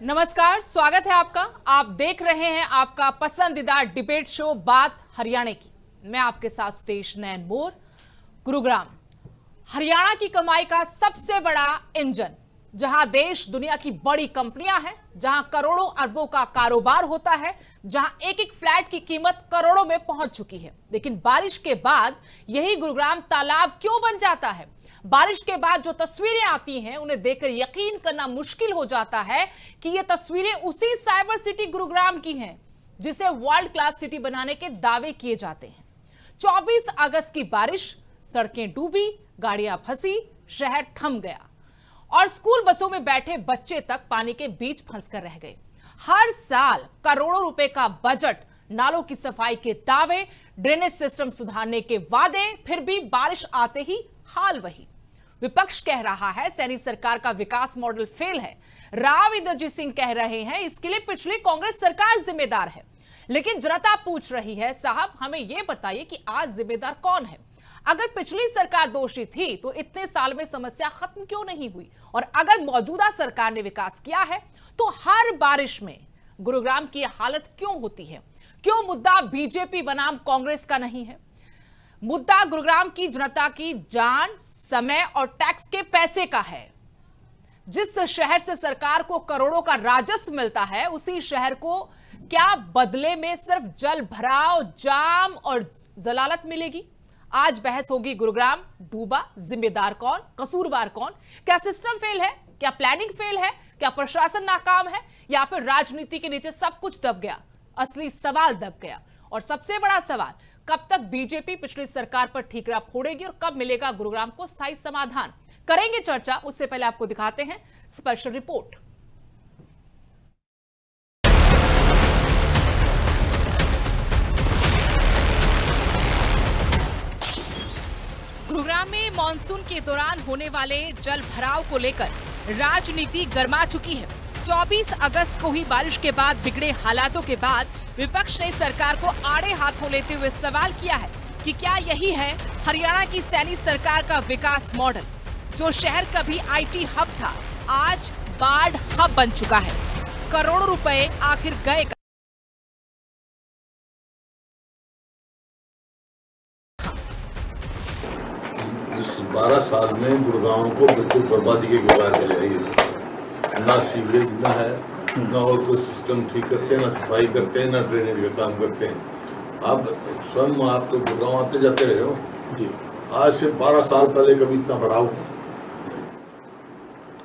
नमस्कार, स्वागत है आपका। आप देख रहे हैं आपका पसंदीदा डिबेट शो बात हरियाणा की। मैं आपके साथ सुतेश नैन मोर। गुरुग्राम हरियाणा की कमाई का सबसे बड़ा इंजन, जहां देश दुनिया की बड़ी कंपनियां हैं, जहां करोड़ों अरबों का कारोबार होता है, जहां एक एक फ्लैट की कीमत करोड़ों में पहुंच चुकी है। लेकिन बारिश के बाद यही गुरुग्राम तालाब क्यों बन जाता है? बारिश के बाद जो तस्वीरें आती हैं उन्हें देखकर यकीन करना मुश्किल हो जाता है कि ये तस्वीरें उसी साइबर सिटी गुरुग्राम की हैं जिसे वर्ल्ड क्लास सिटी बनाने के दावे किए जाते हैं। 24 अगस्त की बारिश, सड़कें डूबी, गाड़ियां फंसी, शहर थम गया और स्कूल बसों में बैठे बच्चे तक पानी के बीच फंसकर रह गए। हर साल करोड़ों रुपए का बजट, नालों की सफाई के दावे, ड्रेनेज सिस्टम सुधारने के वादे, फिर भी बारिश आते ही हाल वही। विपक्ष कह रहा है सैनी सरकार का विकास मॉडल फेल है। राव इंद्रजीत सिंह कह रहे हैं इसके लिए पिछली कांग्रेस सरकार जिम्मेदार है। लेकिन जनता पूछ रही है, साहब हमें यह बताइए कि आज जिम्मेदार कौन है? अगर पिछली सरकार दोषी थी तो इतने साल में समस्या खत्म क्यों नहीं हुई? और अगर मौजूदा सरकार ने विकास किया है तो हर बारिश में गुरुग्राम की हालत क्यों होती है? क्यों मुद्दा बीजेपी बनाम कांग्रेस का नहीं है? मुद्दा गुरुग्राम की जनता की जान, समय और टैक्स के पैसे का है। जिस शहर से सरकार को करोड़ों का राजस्व मिलता है, उसी शहर को क्या बदले में सिर्फ जल भराव, जाम और जलालत मिलेगी? आज बहस होगी गुरुग्राम डूबा, जिम्मेदार कौन, कसूरवार कौन? क्या सिस्टम फेल है? क्या प्लानिंग फेल है? क्या प्रशासन नाकाम है? या फिर राजनीति के नीचे सब कुछ दब गया? असली सवाल दब गया। और सबसे बड़ा सवाल, कब तक बीजेपी पिछली सरकार पर ठीकरा फोड़ेगी और कब मिलेगा गुरुग्राम को स्थायी समाधान? करेंगे चर्चा। उससे पहले आपको दिखाते हैं स्पेशल रिपोर्ट। गुरुग्राम में मॉनसून के दौरान होने वाले जल भराव को लेकर राजनीति गर्मा चुकी है। 24 अगस्त को ही बारिश के बाद बिगड़े हालातों के बाद विपक्ष ने सरकार को आड़े हाथों लेते हुए सवाल किया है कि क्या यही है हरियाणा की सैनी सरकार का विकास मॉडल? जो शहर कभी आईटी हब था, आज बाढ़ हब बन चुका है। करोड़ों रुपए आखिर गए। इस 12 साल में गुड़गांव को बिल्कुल बर्बादी के गुजार के ले आई है। ना सीवरेज ना है, ना और कोई सिस्टम ठीक करते हैं, ना सफाई करते हैं, ना ड्रेनेज का काम करते हैं। आप स्वयं आप तो गुड़गांव आते जाते रहे हो जी। आज से 12 साल पहले कभी इतना भराव,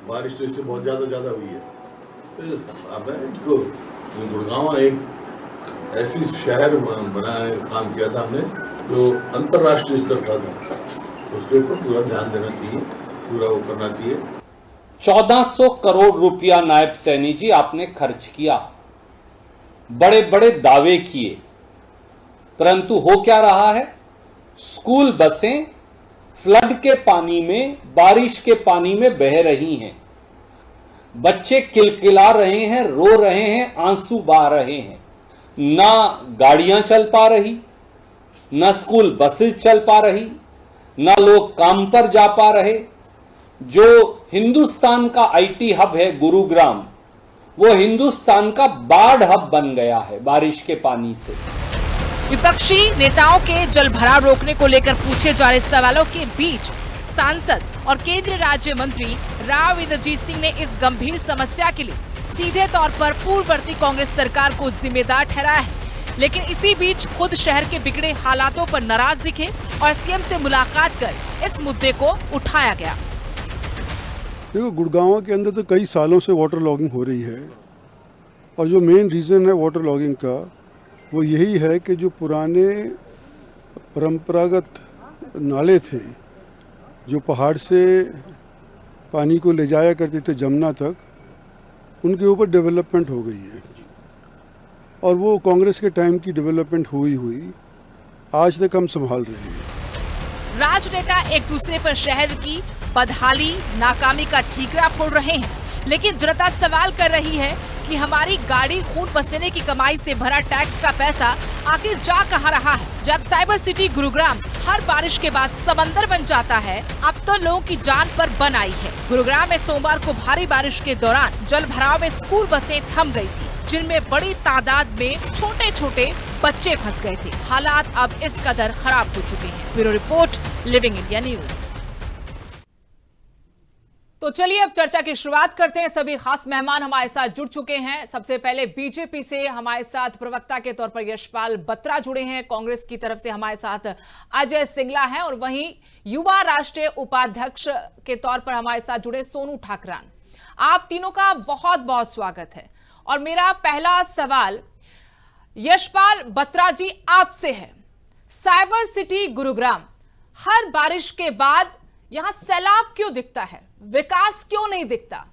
बारिश तो इससे बहुत ज्यादा हुई है। अब इसको गुड़गांव एक ऐसी शहर बनाने का काम किया था हमने जो अंतर्राष्ट्रीय स्तर का था। उसके ऊपर पूरा ध्यान देना चाहिए, पूरा वो करना चाहिए। 1400 करोड़ रुपया नायब सैनी जी आपने खर्च किया, बड़े बड़े दावे किए, परंतु हो क्या रहा है? स्कूल बसें फ्लड के पानी में, बारिश के पानी में बह रही हैं। बच्चे किलकिला रहे हैं, रो रहे हैं, आंसू बहा रहे हैं। ना गाड़ियां चल पा रही, ना स्कूल बसें चल पा रही, ना लोग काम पर जा पा रहे। जो हिंदुस्तान का आईटी हब है गुरुग्राम, वो हिंदुस्तान का बाढ़ हब बन गया है बारिश के पानी से। विपक्षी नेताओं के जल भराव रोकने को लेकर पूछे जा रहे सवालों के बीच सांसद और केंद्रीय राज्य मंत्री राव इंद्रजीत सिंह ने इस गंभीर समस्या के लिए सीधे तौर पर पूर्ववर्ती कांग्रेस सरकार को जिम्मेदार ठहराया है। लेकिन इसी बीच खुद शहर के बिगड़े हालातों पर नाराज दिखे और सीएम से मुलाकात कर इस मुद्दे को उठाया गया। देखो, गुड़गांव के अंदर तो कई सालों से वाटर लॉगिंग हो रही है और जो मेन रीज़न है वाटर लॉगिंग का वो यही है कि जो पुराने परंपरागत नाले थे जो पहाड़ से पानी को ले जाया करते थे जमुना तक, उनके ऊपर डेवलपमेंट हो गई है और वो कांग्रेस के टाइम की डेवलपमेंट हुई आज तक हम संभाल रहे हैं। राजनेता एक दूसरे पर शहर की बदहाली, नाकामी का ठीकरा फोड़ रहे हैं, लेकिन जनता सवाल कर रही है कि हमारी गाड़ी खून पसीने की कमाई से भरा टैक्स का पैसा आखिर जा कहां रहा है? जब साइबर सिटी गुरुग्राम हर बारिश के बाद समंदर बन जाता है, अब तो लोगों की जान पर बन आई है। गुरुग्राम में सोमवार को भारी बारिश के दौरान जल भराव में स्कूल बसें थम गई थी, जिनमें बड़ी तादाद में छोटे छोटे बच्चे फंस गए थे। हालात अब इस कदर खराब हो चुके हैं। Bureau report, living India news. तो चलिए अब चर्चा की शुरुआत करते हैं। सभी खास मेहमान हमारे साथ जुड़ चुके हैं। सबसे पहले बीजेपी से हमारे साथ प्रवक्ता के तौर पर यशपाल बत्रा जुड़े हैं, कांग्रेस की तरफ से हमारे साथ अजय सिंगला हैं और वहीं युवा राष्ट्रीय उपाध्यक्ष के तौर पर हमारे साथ जुड़े सोनू ठाकरान। आप तीनों का बहुत बहुत स्वागत है। और मेरा पहला सवाल यशपाल बत्रा जी आपसे है। साइबर सिटी गुरुग्राम, हर बारिश के बाद यहां सैलाब क्यों दिखता है, विकास क्यों नहीं दिखता?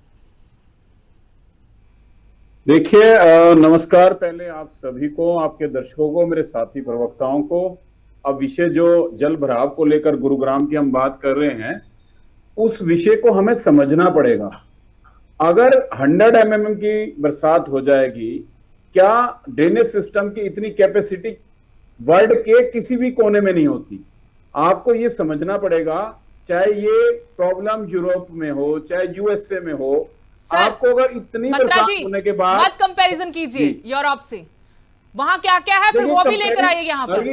देखिए, नमस्कार पहले आप सभी को, आपके दर्शकों को, मेरे साथी प्रवक्ताओं को। अब विषय जो जल भराव को लेकर गुरुग्राम की हम बात कर रहे हैं, उस विषय को हमें समझना पड़ेगा। अगर 100 mm की बरसात हो जाएगी, क्या ड्रेनेज सिस्टम की इतनी कैपेसिटी वर्ल्ड के किसी भी कोने में नहीं होती। आपको ये समझना पड़ेगा, चाहे ये प्रॉब्लम यूरोप में हो, चाहे यूएसए में हो, आपको अगर इतनी बरसात होने के बाद मत कंपैरिजन कीजिए यूरोप से, वहां क्या क्या है फिर वो भी लेकर आइए यहाँ पर।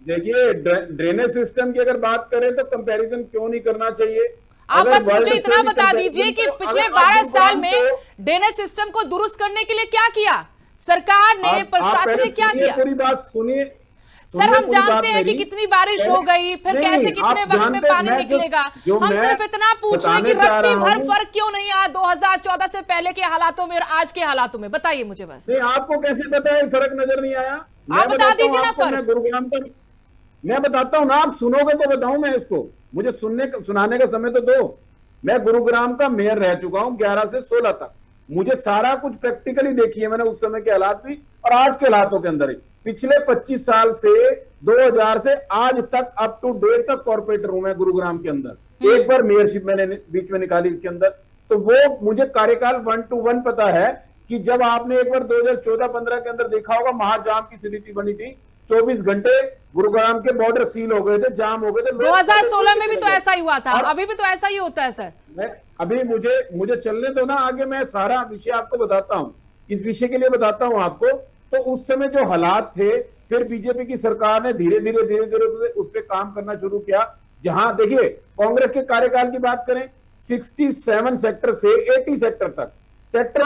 देखिए, ड्रेनेज सिस्टम की अगर बात करें तो कंपैरिजन क्यों नहीं करना चाहिए। आप बस मुझे इतना बता दीजिए कि पिछले 12 साल में ड्रेनेज सिस्टम को दुरुस्त करने के लिए क्या किया सरकार ने, प्रशासन ने क्या किया? पूरी बात सुनिए सर। हम जानते हैं कि कितनी बारिश हो गई, फिर कैसे कितने वक्त में पानी निकलेगा। हम सिर्फ इतना पूछ रहे हैं कि रत्ती भर फर्क क्यों नहीं आया 2014 से पहले के हालातों में और आज के हालातों में, बताइए मुझे बस। आपको कैसे पता है फर्क नजर नहीं आया? आप बता दीजिए ना फर्क। गुरुग्राम का मैं बताता हूँ ना, आप सुनोगे तो बताऊं मैं इसको, मुझे सुनाने का समय तो दो। मैं गुरुग्राम का मेयर रह चुका हूं 11 से 16 तक। मुझे सारा कुछ प्रैक्टिकली देखी है मैंने, उस समय के हालात भी और आज के हालातों के अंदर ही। पिछले 25 साल से 2000 से आज तक अप टू डेट तक कॉर्पोरेटर हूं मैं गुरुग्राम के अंदर। एक बार मेयरशिप मैंने बीच में निकाली इसके अंदर, तो वो मुझे कार्यकाल 1 to 1 पता है कि जब आपने एक बार 2014-15 के अंदर देखा होगा, महाजाम की स्थिति बनी थी, 24 घंटे गुरुग्राम के बॉर्डर सील हो गए थे, जाम हो गए थे। 2016 में भी तो ऐसा ही हुआ था, अभी भी तो ऐसा ही होता है सर। अभी मुझे चलने दो ना आगे, मैं सारा विषय आपको बताता हूँ। इस विषय के लिए बताता हूँ आपको। तो उस समय जो हालात थे, फिर बीजेपी की सरकार ने धीरे धीरे उस पर काम करना शुरू किया। जहां देखिए, कांग्रेस के कार्यकाल की बात करें, 67 सेक्टर से 80 सेक्टर तक सेक्टर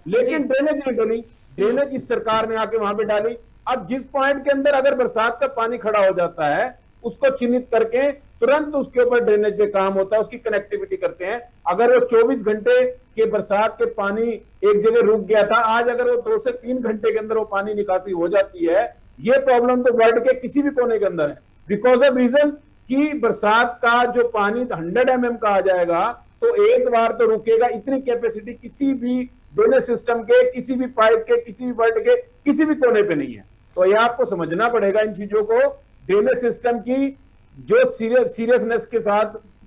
लेकिन ड्रेनेज नहीं डली। ड्रेनेज इस सरकार ने आके वहां पे डाली। अब जिस पॉइंट के अंदर अगर बरसात का पानी खड़ा हो जाता है, उसको चिन्हित करके तुरंत उसके ऊपर ड्रेनेज पे काम होता है, उसकी कनेक्टिविटी करते हैं। अगर वो 24 घंटे के बरसात के पानी एक जगह रुक गया था, आज अगर वो 2 से 3 घंटे के अंदर वो पानी निकासी हो जाती है, ये प्रॉब्लम तो वर्ल्ड के किसी भी कोने के अंदर है। बिकॉज ऑफ रीजन कि बरसात का जो पानी 100 mm का आ जाएगा, तो एक बार तो रुकेगा। इतनी कैपेसिटी किसी भी ड्रेनेज सिस्टम के, किसी भी पाइप के, किसी भी वर्ल्ड के किसी भी कोने पे नहीं है। तो ये आपको समझना पड़ेगा इन चीजों को। ड्रेनेज सिस्टम की जो सीरियसनेस के साथ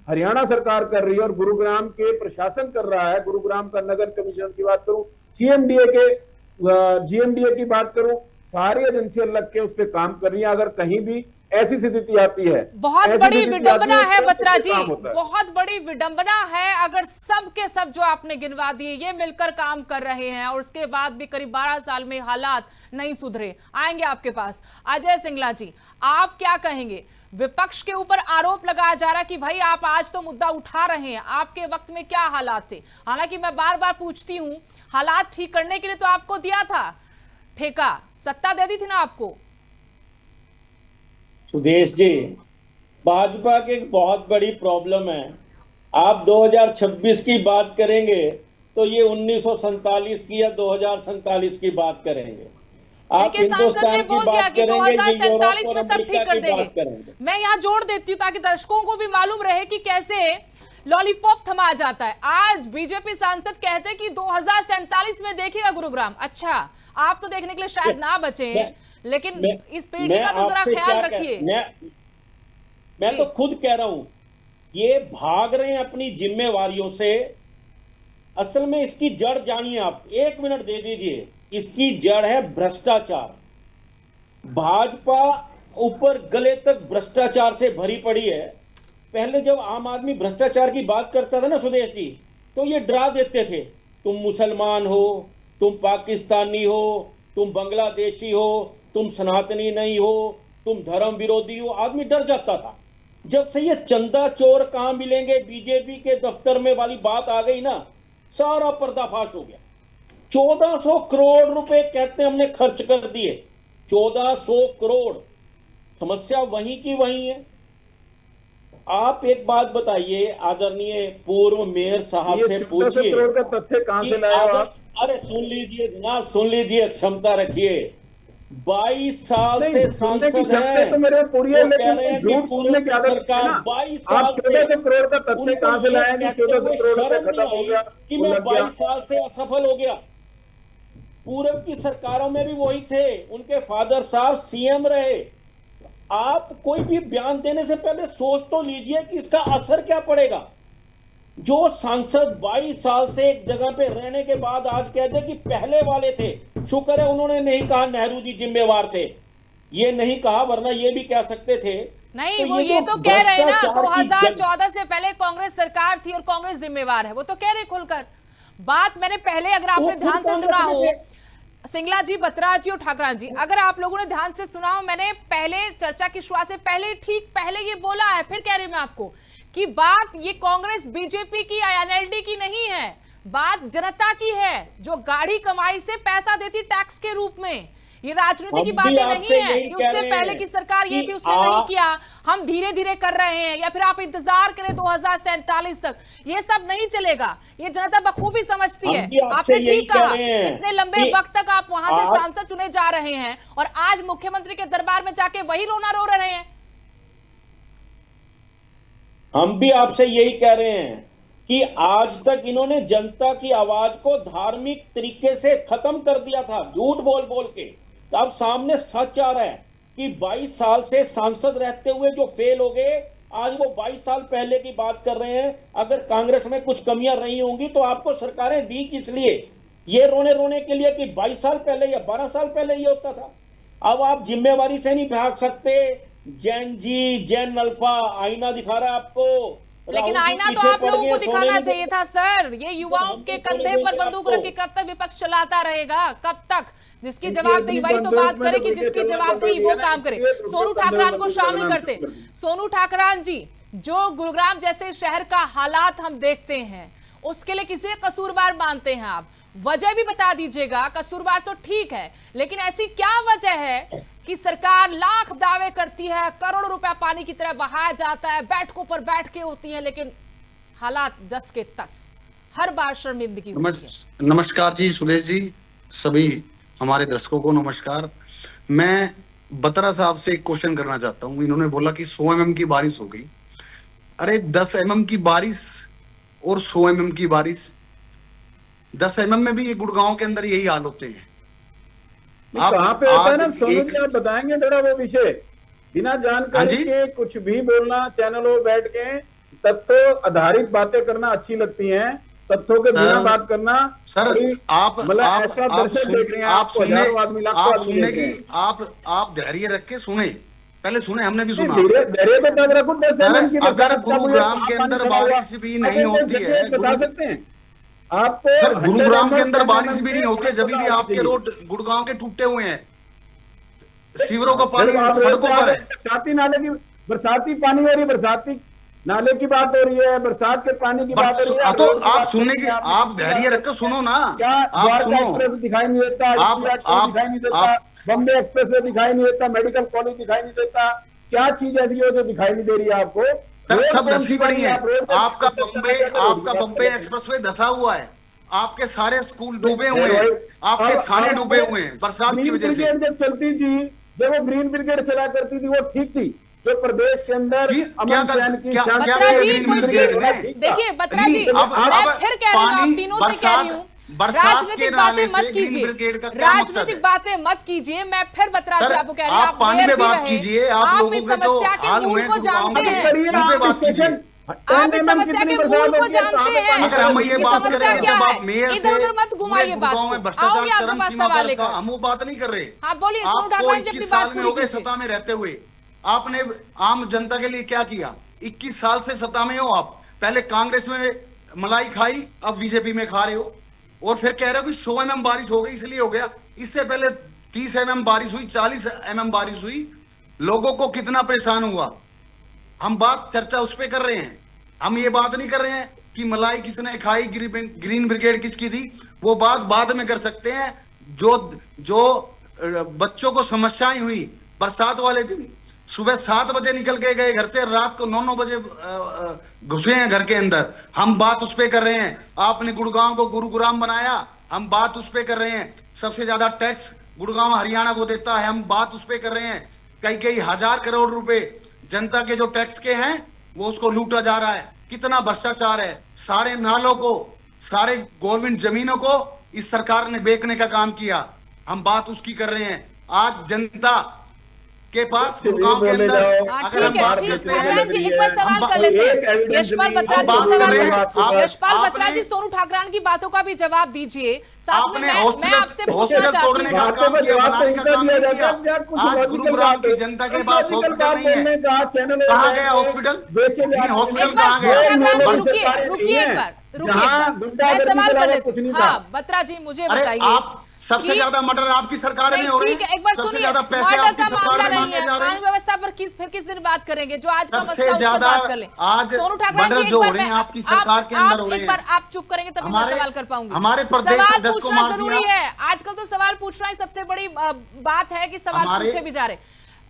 हरियाणा सरकार कर रही है और गुरुग्राम के प्रशासन कर रहा है, गुरुग्राम का नगर कमीशन की बात करूं, जीएमडीए की बात करूं, सारी एजेंसियां लग के उस पर काम कर रही है। अगर कहीं भी ऐसी स्थिति आती है, बहुत बड़ी विडंबना है बत्रा जी, बहुत बड़ी विडंबना है। अगर सब के सब जो आपने गिनवा दिए ये मिलकर काम कर रहे हैं और उसके बाद भी करीब 12 साल में हालात नहीं सुधरे। आएंगे आपके पास। अजय सिंगला जी, आप क्या कहेंगे? विपक्ष के ऊपर आरोप लगाया जा रहा है कि भाई आप आज तो मुद्दा उठा रहे हैं, आपके वक्त में क्या हालात थे? हालांकि मैं बार बार पूछती हूं, हालात ठीक करने के लिए तो आपको दिया था ठेका, सत्ता दे दी थी ना आपको। सुदेश जी, भाजपा की एक बहुत बड़ी प्रॉब्लम है। आप 2026 की बात करेंगे तो ये 1947 की या 2047 की बात करेंगे। आप सांसद ने बोल दिया कि 2047 में सब ठीक कर देंगे। मैं यहाँ जोड़ देती हूँ ताकि दर्शकों को भी मालूम रहे कि कैसे लॉलीपॉप थमा जाता है। आज बीजेपी सांसद कहते हैं कि 2047 में देखेगा गुरुग्राम। अच्छा, आप तो देखने के लिए शायद ना बचे, लेकिन इस पीढ़ी का तो जरा ख्याल रखिए। मैं तो खुद कह रहा हूं, ये भाग रहे हैं अपनी जिम्मेवारियों से। असल में इसकी जड़ जानिए आप, 1 मिनट दे दीजिए। इसकी जड़ है भ्रष्टाचार। भाजपा ऊपर गले तक भ्रष्टाचार से भरी पड़ी है। पहले जब आम आदमी भ्रष्टाचार की बात करता था ना सुदेश जी, तो ये डरा देते थे, तुम मुसलमान हो, तुम पाकिस्तानी हो, तुम बांग्लादेशी हो, तुम सनातनी नहीं हो, तुम धर्म विरोधी हो, आदमी डर जाता था। जब से ये चंदा चोर कहां मिलेंगे बीजेपी के दफ्तर में वाली बात आ गई ना, सारा पर्दाफाश हो गया। 1400 करोड़ रुपए कहते हैं हमने खर्च कर दिए, 1400 करोड़। समस्या वहीं की वहीं है। आप एक बात बताइए, आदरणीय पूर्व मेयर साहब से पूछिए, करोड़ का तथ्य कहां से लाए हो आप? अरे सुन लीजिए जनाब, सुन लीजिए, क्षमता रखिए। 22 साल से सांसद हैं, तो मेरे पूरी है, वो कह रहे लेकिन हैं झूठ कि सुनने की आदत है ना। 22 आप साल 1400 करोड़ का तथ्य कहां से लाएंगे? 1400 करोड़ रुपए खत्म हो गया कि मैं 22 साल से असफल हो गया। पूर्व की सरकारों में भी वही थे, उनके फादर साहब सीएम रहे। आप कोई भी बयान देने से पहले सोच तो लीजिए कि इसका असर क्या पड़ेगा। जो सांसद 22 साल से एक जगह पे रहने के बाद आज कह दे कि पहले वाले थे, शुक्र है उन्होंने नहीं कहा नेहरू जी जिम्मेवार थे, ये नहीं कहा, वरना ये भी कह सकते थे। नहीं, तो वो ये तो कह रहे हैं ना, भ्रष्टाचार की 2014 से पहले कांग्रेस सरकार थी और कांग्रेस जिम्मेवार है, वो तो कह रहे खुलकर। बात मैंने पहले, अगर आपने ध्यान से सुना हो, सिंगला जी, बत्रा जी और ठाकरान जी, अगर आप लोगों ने ध्यान से सुना हो, मैंने पहले चर्चा की शुरुआत से पहले, ठीक पहले ये बोला है, फिर कह रही मैं आपको कि बात ये कांग्रेस बीजेपी की या एनएलडी की नहीं है, बात जनता की है, जो गाढ़ी कमाई से पैसा देती टैक्स के रूप में। ये राजनीति की बातें नहीं है कि उससे पहले की सरकार ये थी उसने नहीं किया, हम धीरे धीरे कर रहे हैं, या फिर आप इंतजार करें 2047 तक। ये सब नहीं चलेगा, ये जनता बखूबी समझती है। आपने ठीक कहा, इतने लंबे वक्त तक आप वहां से सांसद चुने जा रहे हैं और आज मुख्यमंत्री के दरबार में जाके वही रोना रो रहे हैं। हम भी आपसे यही कह रहे हैं कि आज तक इन्होंने जनता की आवाज को धार्मिक तरीके से खत्म कर दिया था, झूठ बोल बोल के। अब सामने सच आ रहा है कि 22 साल से सांसद रहते हुए जो फेल हो गए, आज वो 22 साल पहले की बात कर रहे हैं। अगर कांग्रेस में कुछ कमियां रही होंगी तो आपको सरकारें दी किस लिए? ये रोने रोने के लिए कि 22 साल पहले या 12 साल पहले ये होता था। अब आप जिम्मेवारी से नहीं भाग सकते। जैन जी, जैन अल्फा आईना दिखा रहा है आपको, लेकिन आईना तो आप लोगों को दिखाना चाहिए था सर। ये युवाओं के कंधे पर बंदूक रख के कब तक विपक्ष चलाता रहेगा? कब तक? जिसकी जवाबदेही वही तो बात करे कि जिसकी जवाबदेही वो काम करे। सोनू ठाकरान को शामिल करते। सोनू ठाकरान जी, जो गुरुग्राम जैसे शहर का हालात हम देखते हैं, उसके लिए किसे कसूरवार मानते हैं आप? वजह भी बता दीजिएगा। कसूरवार तो ठीक है, लेकिन ऐसी क्या वजह है कि सरकार लाख दावे करती है, करोड़ों रुपया पानी की तरह बहाया जाता है, बैठकों पर बैठकें होती हैं, लेकिन हालात जस के तस, हर बार शर्मिंदगी होती है। नमस्कार जी सुरेश जी, सभी हमारे दर्शकों को नमस्कार। मैं बत्रा साहब से एक क्वेश्चन करना चाहता हूं। इन्होंने बोला कि 100 mm की बारिश हो गई। अरे 10 mm की बारिश और 100 mm की बारिश, 10 mm में भी ये गुड़गांव के अंदर यही हाल होते हैं। आप कहाँ पे होता है ना, सोनू जी आप बताएंगे जरा वो विषय, बिना जानकारी के कुछ भी बोलना, चैनलों बैठ के तथ्यों आधारित बातें करना अच्छी लगती हैं, तथ्यों के बिना बात करना। सर आप धैर्य रख के सुने, पहले सुने, हमने भी सुना। धैर्य तो तब रखो, अगर गुरुग्राम के अंदर बारिश भी नहीं होती है, बता सकते हैं आपको, सर गुरुग्राम के अंदर बारिश भी नहीं होती है, जब भी आपके रोड गुड़गांव के टूटे हुए हैं, सीवरों का पानी सड़कों पर है। बरसाती नाले की, बरसाती पानी हो रही है, बरसाती नाले की बात हो रही है, बरसात के पानी की बात हो रही है। तो आप सुनने की, आप धैर्य रखकर सुनो ना। क्या आप सुनो, एक्सप्रेस दिखाई नहीं देता, दिखाई नहीं देता, बम्बे एक्सप्रेस वे दिखाई नहीं देता, मेडिकल कॉलेज दिखाई नहीं देता, क्या चीज ऐसी हो जो दिखाई नहीं दे रही है आपको? सब धसी पड़ी है। आपका बम्बे एक्सप्रेसवे धसा हुआ है, आपके सारे स्कूल डूबे हुए हैं, आपके थाने डूबे हुए हैं बरसात की वजह से। जब चलती थी, जब वो ग्रीन ब्रिगेड चला करती थी, वो ठीक थी। जो प्रदेश के अंदर अमन चैन की बत्रा जी, कोई चीज देखिए, बत्रा जी मैं फिर कह रही हूँ, आप तीनों से कह रही हूँ, राजनीतिक बातें मत कीजिए, राजनीतिक बातें मत कीजिए। मैं फिर बत्रा जी आपको कह रही हूँ, आप पानी पे बात कीजिए। आप लोगों के जो हाल हुए को जानते हैं। आप इस समस्या के मूल को जानते हैं। अगर हम ये कि बात समस्या करेंगे क्या जब है? आप मेयर थे, इधर उधर मत घुमाइए पूरे बात गुड़गांव में को। भ्रष्टाचार आओगे आपके चरम पास सीमा सवाल पर लेकर। था, हम वो बात नहीं कर रहे। हाँ, बोलिए, सोनू आपको ठाकुर जी अपनी 21 बात साल में पूरी हो गए कीजिए। सत्ता में रहते हुए, आपने आम जनता के लिए क्या किया? 21 साल से सत्ता में हो आप, पहले कांग्रेस में मलाई खाई, अब बीजेपी में खा रहे हो, और फिर कह रहे हो कि 100 mm बारिश हो गई इसलिए हो गया। इससे पहले 30 mm बारिश हुई, 40 mm बारिश हुई, लोगों को कितना परेशान हुआ। हम बात चर्चा उस पे कर रहे हैं, हम ये बात नहीं कर रहे हैं कि मलाई किसने खाई, ग्रीन ब्रिगेड किसकी थी, वो बात बाद में कर सकते हैं। जो बच्चों को समस्याएं हुई बरसात वाले दिन, सुबह 7 बजे निकल के गए घर से, रात को 9 बजे घुसे हैं घर के अंदर, हम बात उस पे कर रहे हैं। आपने गुड़गांव को गुरुग्राम बनाया, हम बात उस पे कर रहे हैं। सबसे ज्यादा टैक्स गुड़गांव हरियाणा को देता है, हम बात उस पे कर रहे हैं। कई हजार करोड़ रुपए जनता के जो टैक्स के हैं वो उसको लूटा जा रहा है। कितना भ्रष्टाचार है, सारे नालों को, सारे गवर्नमेंट जमीनों को इस सरकार ने बेचने का काम किया, हम बात उसकी कर रहे हैं। आज जनता के पास गुड़गांव के अंदर अगर हम बात करते हैं, जी, एक बार सवाल कर लेते हैं। यशपाल बत्रा जी बात कर रहे हैं, यशपाल बत्रा आपने- जी, सोनू ठाकरान की बातों का भी जवाब दीजिए। साथ में आपने मैं आपसे पूछना हॉस्पिटल चाहती तोड़ने का हूँ। काम किया, बनाने का काम नहीं किया। आज गुरुग्राम की जनता के पास हॉस्पिटल नहीं है, कहाँ गया हॉस्पिटल? नहीं, हॉस्पिटल एक बार कहाँ सोनू ठाकरान जी, गया? रुकिए एक बार, मैं सवाल कर लेती हूँ। हाँ, बत्रा जी, मुझे अरे बताइए। आप सबसे ज्यादा मर्डर आपकी सरकार में हो रहे ठीक है, हैं, एक बार सबसे सुनिए, ज्यादा पैसे मर्डर आपकी का सरकार मामला में नहीं मांगे है, जा रहे कानून हैं। व्यवस्था पर फिर किस दिन बात करेंगे, जो आज का सबसे मसला उस पर ज्यादा बात कर लें। आज सोनू ठाकरान जी, मर्डर एक जो बार हो रहे हैं मैं- आपकी सरकार के अंदर हो आप रहे एक बार हैं। आप चुप करेंगे तभी मैं सवाल कर पाऊंगी। हमारे प्रदेश सवाल अध्यक्ष को पूछना मार जरूरी दिया। है, आजकल तो सवाल पूछना ही सबसे बड़ी बात है कि सवाल हमारे- पूछे भी जा रहे।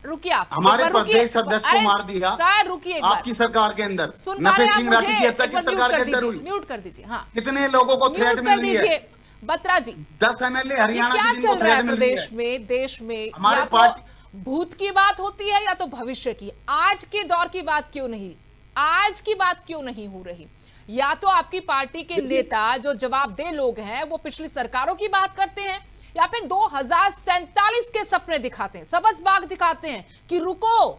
रुकिए आप, हमारे एक बार रुकिए। प्रदेश अध्यक्ष को अरे मार दिया सर, रुकिए एक बार। आपकी सरकार के अंदर। सुन पा रहे नफे हैं सिंह आप राठी की मुझे? हत्या एक की बार सरकार के अंदर हुई। म्यूट कर दीजिए। हाँ, कितने लोगों को थ्रेट म्यूट कर मिल रही है? दीजिए। बत्रा जी, 10 MLA ये हरियाणा क्या की जिनको चल रहा है थ्रेट मिल रही प्रदेश है। में, देश में? हमारे या तो भूत की बात होती है या तो भविष्य की। आज के दौर की बात क्यों नहीं, आज की बात क्यों नहीं हो रही? या तो आपकी पार्टी के नेता जो जवाबदेह लोग हैं वो पिछली सरकारों की बात करते हैं, या फिर 2047 के सपने दिखाते हैं, सबसबाग दिखाते हैं कि रुको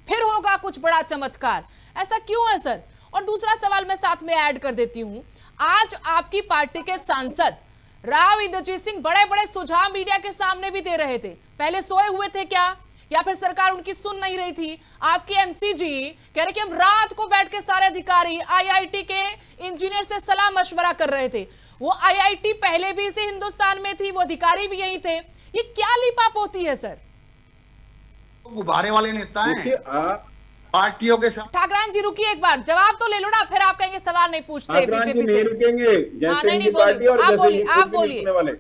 फिर होगा कुछ बड़ा चमत्कार। ऐसा क्यों है सर? और दूसरा सवाल मैं साथ में ऐड कर देती हूं। आज आपकी पार्टी के सांसद राव इंद्रजीत सिंह बड़े बड़े सुझाव मीडिया के सामने भी दे रहे थे। पहले सोए हुए थे क्या, या फिर सरकार उनकी सुन नहीं रही थी? आपके एमसी जी कह रहे कि हम रात को बैठ के सारे अधिकारी आईआईटी के इंजीनियर से सलाह मशवरा कर रहे थे। वो आईआईटी पहले भी इसी हिंदुस्तान में थी, वो अधिकारी भी यही थे। ये क्या लिपाप होती है सर? गुब्बारे वाले नेता हैं देखिए, आप पार्टियों के साथ। ठाकरान जी रुकिए एक बार, जवाब तो ले लो ना, फिर आप कहेंगे सवाल नहीं पूछते ठाकरान जी बीजेपी नहीं से। रुकेंगे, हाँ, जैसे नहीं, इनकी बोलिए। पार्टी और आप जैसे बोलिए, ये आप खुद भी बोलिए। रुकने वाले।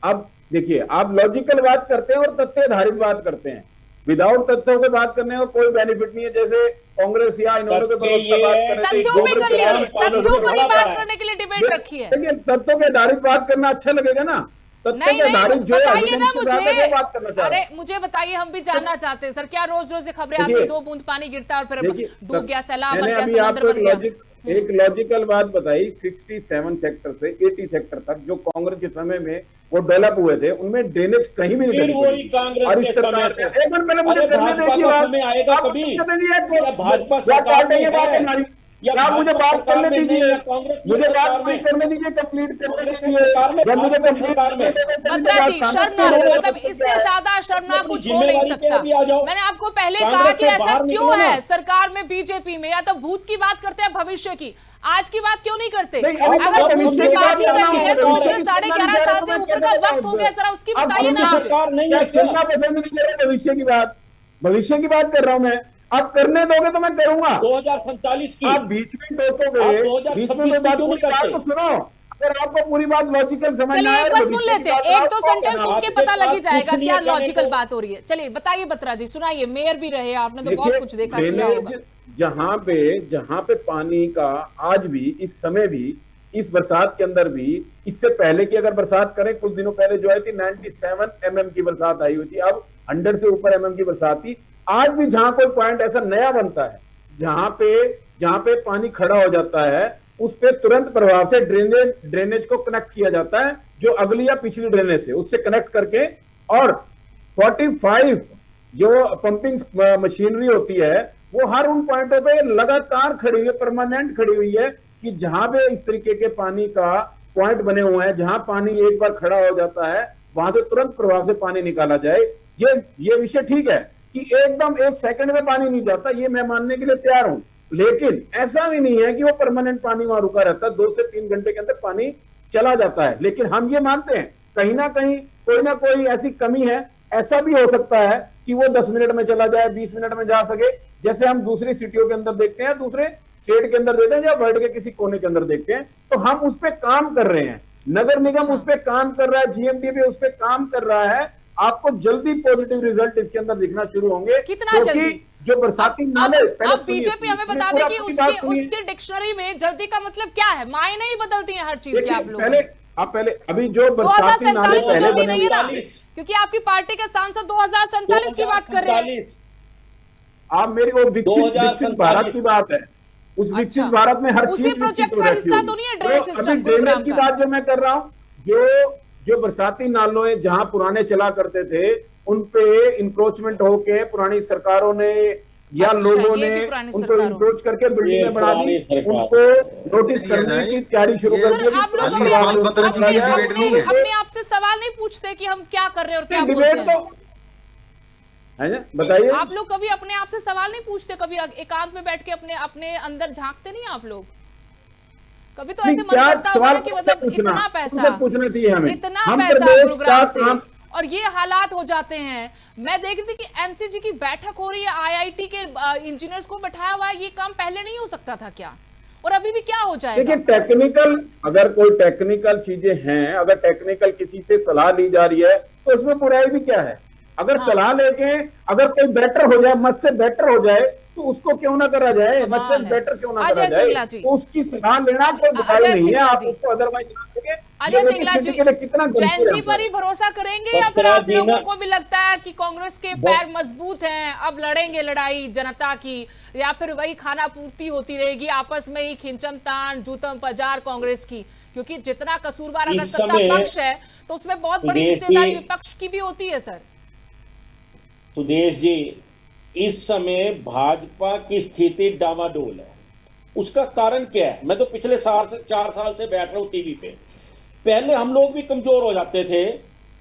अब देखिए, आप लॉजिकल बात करते हैं और तथ्य आधारित बात करते हैं। विदाउट तथ्यों पे बात करने का कोई बेनिफिट नहीं है। जैसे कांग्रेस या इन्होंने पे तथ्य बात ये कर रहे थे, तथ्यों पे कर लीजिए, तथ्यों पर ही बात है। करने के लिए डिबेट रखी है। देखिए, तथ्यों के आधारित बात करना अच्छा लगेगा ना? तथ्यों नहीं के आधारित नहीं, जो बताइए evidence ना के साथ है, वो बात करना मुझे। चाह रहे अरे हैं। मुझे बताइए, हम भी जानना चाहते हैं सर। क्या रोज रोज खबरें आती है, देखिए, 2 बूंद पानी गिरता है और फिर देखिए, डूब गया, सैलाब बन मैंने गया, अभी समंदर आपको बन गया। एक लॉजिकल बात बताई। 67 सेक्टर से 80 सेक्टर तक जो कांग्रेस के समय में वो डेवलप हुए थे, उनमें ड्रेनेज कहीं भी नहीं फिर डली वही पड़ी। कांग्रेस और के इस सरकार समय ने से। एक मिनट पहले मुझे अरे करने भाजपा देखिए का बात। समय आएगा आप कभी? करने दीजिए एक या भाजपा या सरकार काटेंगे में बात है? हमारी, या या मुझे भाजपा बात करने सरकार में नहीं, दीजिए, या कांग्रेस की मुझे बात सरकार पूरी में? करने दीजिए, कंप्लीट करने कांग्रेस की दीजिए। सरकार में, जब मुझे भाजपा कंप्लीट सरकार में। करने देंगे, तभी बत्रा बात जी, सामने शर्मनाक, आएगी। मतलब इससे ज्यादा शर्मनाक अपनी कुछ हो नहीं जिम्मेदारी सकता। पे भी आ जाओ। मैंने आपको पहले कांग्रेस कहा कि से ऐसा बाहर क्यों निकलो ना। है सरकार में, बीजेपी में, या तो भूत की बात करते हैं भविष्य की, आज की बात क्यों नहीं करते? नहीं, अभी अगर तो भूत की भविष्य बात ही की बात करनी है तो करना पिछले है। 11.5 साल से ऊपर का वक्त हो गया, जरा उसकी बताइए ना मुझे। सरकार नहीं क्या है क्या? सुनना पसंद नहीं कर रहे? भविष्य की बात, भविष्य की बात कर रहा हूं मैं। आप करने दोगे तो मैं करूंगा। 2047 की आप बीच में टोकोगे, आप 2026 बीच में तो बात क्यों पूरी नहीं बात करते? तो सुनो। अगर आपको पूरी बात लॉजिकल समझ चलिए में आए एक तो बार सुन भविष्य की लेते हैं, बात एक आप दो कहो सेंटेंस ना। सुन के आपके पता लग ही पास जाएगा कुछ नहीं क्या है कहने लॉजिकल को। बात हो रही है। चलिए बताइए बत्रा जी, सुनाइए। मेयर भी रहे आपने, तो बहुत देखिए, कुछ देखा किया होगा। ड्रेनेज जहां पे पानी का आज भी, इस समय भी, इस बरसात के अंदर भी, इससे पहले की अगर बरसात करें, कुछ दिनों पहले जो आई थी 97 mm की बरसात आई हुई थी, अब 100 से ऊपर mm की बरसात थी। आज भी जहां कोई पॉइंट ऐसा नया बनता है जहां पे पानी खड़ा हो जाता है, उस पे तुरंत प्रभाव से ड्रेनेज को कनेक्ट किया जाता है, जो अगली या पिछली ड्रेनेज से उससे कनेक्ट करके, और 45 जो पंपिंग मशीनरी होती है वो हर उन पॉइंटों पे लगातार खड़ी हुई है, परमानेंट खड़ी हुई है कि जहां पे इस तरीके के पानी का पॉइंट बने हुए हैं, जहां पानी एक बार खड़ा हो जाता है वहां से तुरंत प्रभाव से पानी निकाला जाए। ये विषय ठीक है कि एकदम 1 सेकंड में पानी नहीं जाता, ये मैं मानने के लिए तैयार हूं, लेकिन ऐसा भी नहीं है कि वो परमानेंट पानी वहां रुका रहता है। 2 से 3 घंटे के अंदर पानी चला जाता है। लेकिन हम ये मानते हैं कहीं ना कोई ऐसी कमी है। ऐसा भी हो सकता है कि वो 10 मिनट में चला जाए, 20 मिनट में जा सके, जैसे हम दूसरी सिटियों के अंदर देखते हैं, दूसरे स्टेट के अंदर देखते हैं या वर्ल्ड के किसी कोने के अंदर देखते हैं। तो हम उस पर काम कर रहे हैं, नगर निगम उस पर काम कर रहा है, GMD भी उस पर काम कर रहा है। आपको जल्दी पॉजिटिव रिजल्ट इसके अंदर दिखना शुरू होंगे। कितना जल्दी? जो बरसाती नाले, अब बीजेपी हमें बता दे कि उसके डिक्शनरी में जल्दी का मतलब क्या है? मायने ही बदलती है हर चीज के आप लोग। पहले अभी जो बरसाती नाले 2047 जल्दी नहीं है ना, क्योंकि आपकी पार्टी के सांसद 2047 की बात कर रहे हैं। आप मेरी वो विकसित भारत की बात है, उस विकसित भारत में हर चीज उसी प्रोजेक्ट का हिस्सा तो नहीं है ड्रेनेज सिस्टम ड्रेनेज की बात जो मैं कर रहा हूँ। जो बरसाती नालों है जहां पुराने चला करते थे उन पे इंक्रोचमेंट होके पुरानी सरकारों ने या लोगों ने उनको इंक्रोच करके बिल्डिंगें बना दी, उनको नोटिस करने की तैयारी शुरू कर दी। आप लोग अपने आप से सवाल नहीं पूछते कि हम क्या कर रहे हैं और क्या बोलते हैं? बताइए, आप लोग कभी अपने आप से सवाल नहीं पूछते? कभी एकांत में बैठ के अपने अंदर झांकते नहीं आप लोग? कभी तो ऐसे मन करता होगा कि मतलब इतना पैसा पूछना चाहिए हमें, इतना पैसा गुरुग्राम से और ये हालात हो जाते हैं। मैं देख रही थी कि MCG की बैठक हो रही है, IIT के इंजीनियर्स को बैठाया हुआ है। ये काम पहले नहीं हो सकता था क्या? और अभी भी क्या हो जाएगा? देखिए टेक्निकल, अगर कोई टेक्निकल चीजें हैं, अगर टेक्निकल किसी से सलाह ली जा रही है तो उसमें बुराई भी क्या है? अगर सलाह लेके अगर कोई बेटर हो जाए, मुझसे बेटर हो जाए तो उसको क्यों ना करा जाए, मुझसे बेटर क्यों ना करा जाए? तो उसकी सलाह लेना कोई बुराई नहीं है। आप उसको अदरवाइज अजय सिंगला जी जैनसी पर ही भरोसा करेंगे या फिर आप लोगों को भी लगता है कि कांग्रेस के पैर मजबूत हैं, अब लड़ेंगे लड़ाई जनता की, या फिर वही खाना पूर्ति होती रहेगी आपस में ही खिंचम तान जूतम पजार कांग्रेस की? क्योंकि जितना कसूरवार अगर सत्ता पक्ष है तो उसमें बहुत बड़ी हिस्सेदारी विपक्ष की भी होती है। सर सुदेश जी, इस समय भाजपा की स्थिति डामाडोल है। उसका कारण क्या है? मैं तो पिछले 4 साल से बैठ रहा हूं टीवी पे। पहले हम लोग भी कमजोर हो जाते थे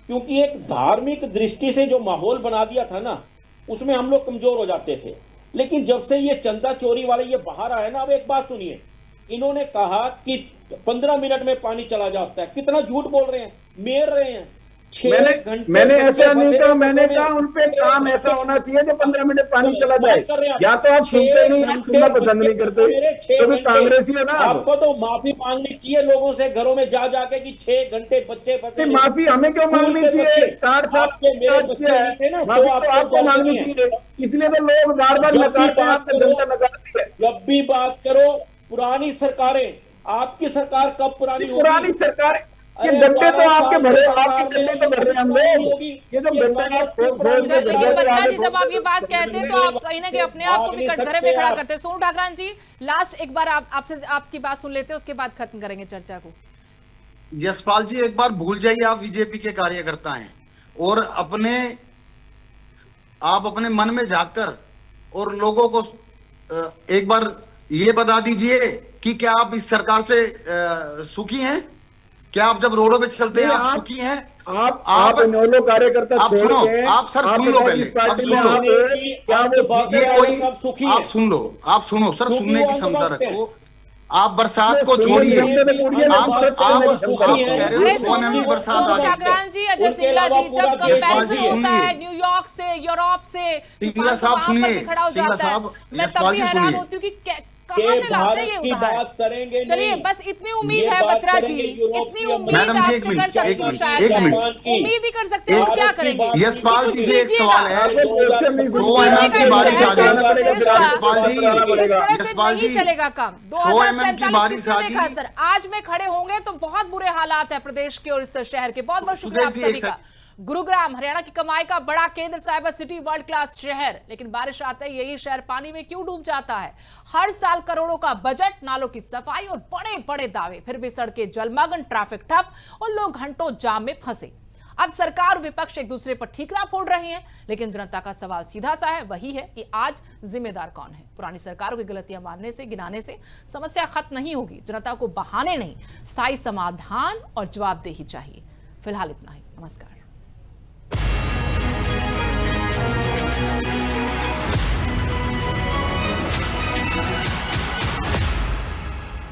क्योंकि एक धार्मिक दृष्टि से जो माहौल बना दिया था ना, उसमें हम लोग कमजोर हो जाते थे। लेकिन जब से ये चंदा चोरी वाले ये बाहर आए ना, अब एक बात सुनिए, इन्होंने कहा कि 15 मिनट में पानी चला जाता है। कितना झूठ बोल रहे हैं, मेर रहे हैं। मैंने ऐसा नहीं कहा, मैंने कहा उन पे काम ऐसा होना चाहिए जो 15 मिनट पानी चला जाए। या तो आप सुनते नहीं, आप सुनना पसंद नहीं करते, तो भी कांग्रेसी है ना। आपको तो माफी मांगनी चाहिए लोगों से, घरों में जा जाके कि 6 घंटे बच्चे फंसे। माफी हमें क्यों मांगनी चाहिए? 60 साल माफी तो आपको मांगनी चाहिए, इसलिए तो लोग बार बार नकारते हैं, आपको जनता नकारती है। जब भी बात करो पुरानी सरकारें, आपकी सरकार कब पुरानी सरकार, ये गड्ढे तो आपके भरे, आपके गड्ढे तो भरे हम लोग। ये जो गड्ढे आप लेकिन बत्रा जी जब आप ये बात कहते हैं तो आप कहीं ना कहीं अपने आप को भी कटघरे में खड़ा करते हैं। सोनू ठाकरान जी, लास्ट एक बार आपसे आपकी बात सुन लेते हैं, उसके बाद खत्म करेंगे चर्चा को। यशपाल जी, एक बार भूल जाइए आप बीजेपी के कार्यकर्ता हैं और आप अपने मन में झांककर और लोगों को एक बार ये बता दीजिए कि क्या आप इस सरकार से सुखी हैं? क्या आप जब रोडों पे चलते हैं आप सुखी हैं? आप इनेलो कार्यकर्ता आप सुनो, आप सर सुन लो पहले, आप सुन लो, ये कोई आप सुन लो, आप सुनो सर, सुनने की क्षमता रखो। आप बरसात को छोड़िए, आप कह रहे हो 100 mm की बरसात आ गई। जी, अजय सिंगला जी, जब कंपैरिजन होता है न्यूयॉर्क से, यूरोप से, सिंगला साहब सुनिए, सिंगला साहब, मैं तब भी हैरान होती हूँ कि कहां से लाते हैं ये उदाहरण। चलिए बस इतनी उम्मीद है बत्रा जी, इतनी उम्मीद आपसे कर सकती हूँ, शायद उम्मीद ही कर सकते हो। क्या करेंगे? यशपाल जी से एक सवाल है, 2 mm की बारिश आ गई यशपाल जी, चलेगा काम 2 की बारिश आ गई सर। आज में खड़े होंगे तो बहुत बुरे हालात है प्रदेश के और इस शहर के। बहुत बहुत शुक्रिया आप सभी का। गुरुग्राम हरियाणा की कमाई का बड़ा केंद्र, साइबर सिटी, वर्ल्ड क्लास शहर, लेकिन बारिश आते ही यही शहर पानी में क्यों डूब जाता है? हर साल करोड़ों का बजट, नालों की सफाई और बड़े बड़े दावे, फिर भी सड़कें जलमग्न, ट्रैफिक ठप और लोग घंटों जाम में फंसे। अब सरकार और विपक्ष एक दूसरे पर ठीकरा फोड़ रहे हैं, लेकिन जनता का सवाल सीधा सा है, वही है कि आज जिम्मेदार कौन है। पुरानी सरकारों की गलतियां मानने से, गिनाने से समस्या खत्म नहीं होगी। जनता को बहाने नहीं, स्थायी समाधान और जवाबदेही चाहिए। फिलहाल इतना ही। नमस्कार।